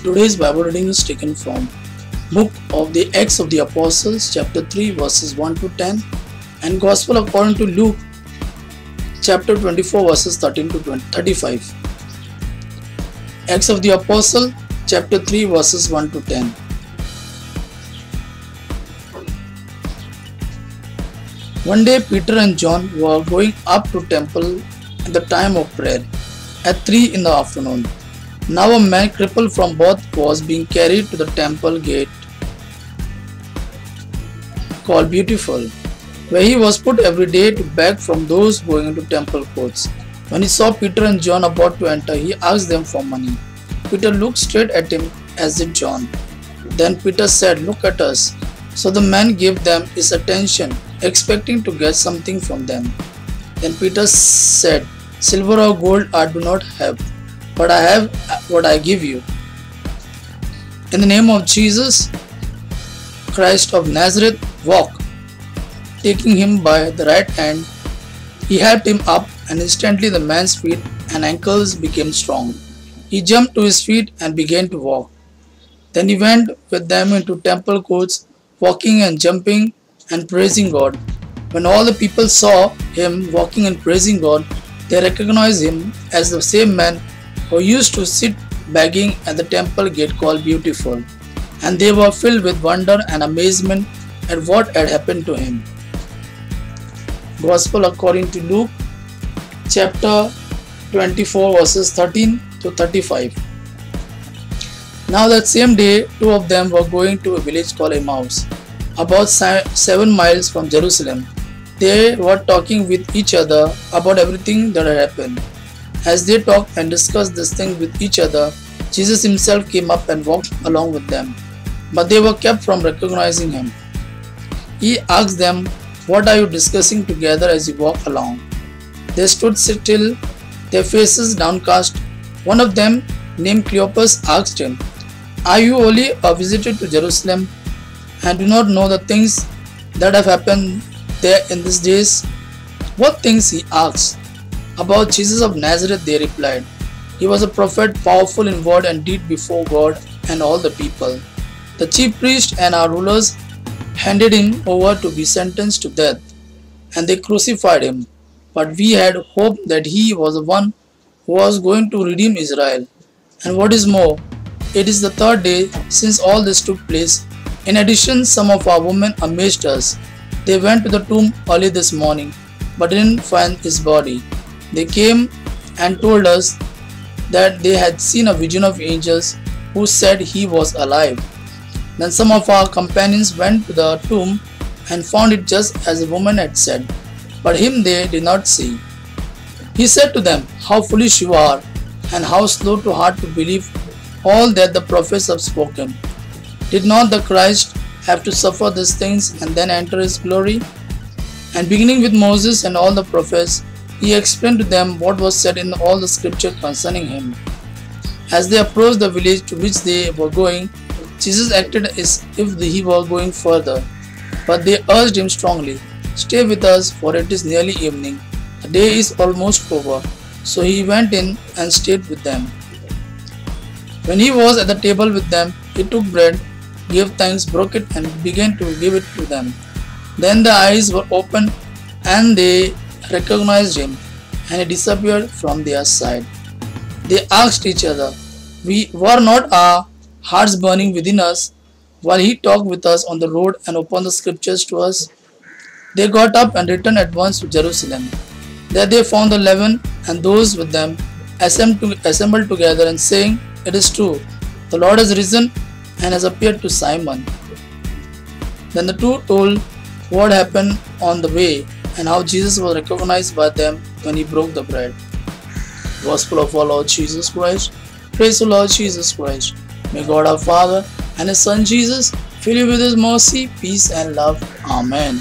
Today's Bible reading is taken from Book of the Acts of the Apostles, chapter 3, verses 1 to 10, and Gospel according to Luke, chapter 24, verses 13 to 35. Acts of the Apostle, chapter 3, verses 1 to 10. One day Peter and John were going up to temple at the time of prayer at 3 in the afternoon. Now a man crippled from birth was being carried to the temple gate called Beautiful, where he was put every day to beg from those going into temple courts. When he saw Peter and John about to enter, he asked them for money. Peter looked straight at him, as did John. Then Peter said, "Look at us." So the man gave them his attention, expecting to get something from them. Then Peter said, "Silver or gold I do not have, but I have what I give you. In the name of Jesus Christ of Nazareth, walk." Taking him by the right hand, he helped him up, and instantly the man's feet and ankles became strong. He jumped to his feet and began to walk. Then he went with them into temple courts, walking and jumping and praising God. When all the people saw him walking and praising God, they recognized him as the same man who used to sit begging at the temple gate called Beautiful, and they were filled with wonder and amazement at what had happened to him. Gospel according to Luke, chapter 24, verses 13 to 35. Now that same day, two of them were going to a village called Emmaus, about 7 miles from Jerusalem. They were talking with each other about everything that had happened. As they talked and discussed this thing with each other, Jesus himself came up and walked along with them, but they were kept from recognizing him. He asked them, "What are you discussing together as you walk along?" They stood still, their faces downcast. One of them, named Cleopas, asked him, "Are you only a visitor to Jerusalem and do not know the things that have happened there in these days?" "What things?" he asked. "About Jesus of Nazareth," they replied. "He was a prophet, powerful in word and deed before God and all the people. The chief priests and our rulers handed him over to be sentenced to death, and they crucified him. But we had hoped that he was the one who was going to redeem Israel. And what is more, it is the third day since all this took place. In addition, some of our women amazed us. They went to the tomb early this morning, but didn't find his body. They came and told us that they had seen a vision of angels who said he was alive. Then some of our companions went to the tomb and found it just as the woman had said, but him they did not see." He said to them, "How foolish you are, and how slow to heart to believe all that the prophets have spoken. Did not the Christ have to suffer these things and then enter his glory?" And beginning with Moses and all the prophets, he explained to them what was said in all the scripture concerning him. As they approached the village to which they were going, Jesus acted as if he were going further, but they urged him strongly, "Stay with us, for it is nearly evening. The day is almost over." So he went in and stayed with them. When he was at the table with them, he took bread, gave thanks, broke it, and began to give it to them. Then the eyes were opened, and they recognized him, and he disappeared from their sight. They asked each other, "Were not our hearts burning within us while he talked with us on the road and opened the scriptures to us?" They got up and returned at once to Jerusalem. There they found the 11 and those with them assembled together and saying, "It is true, the Lord has risen and has appeared to Simon." Then the two told what happened on the way and how Jesus was recognized by them when he broke the bread. Gospel of our Lord Jesus Christ. Praise the Lord Jesus Christ. May God our Father and His Son Jesus fill you with His mercy, peace and love. Amen.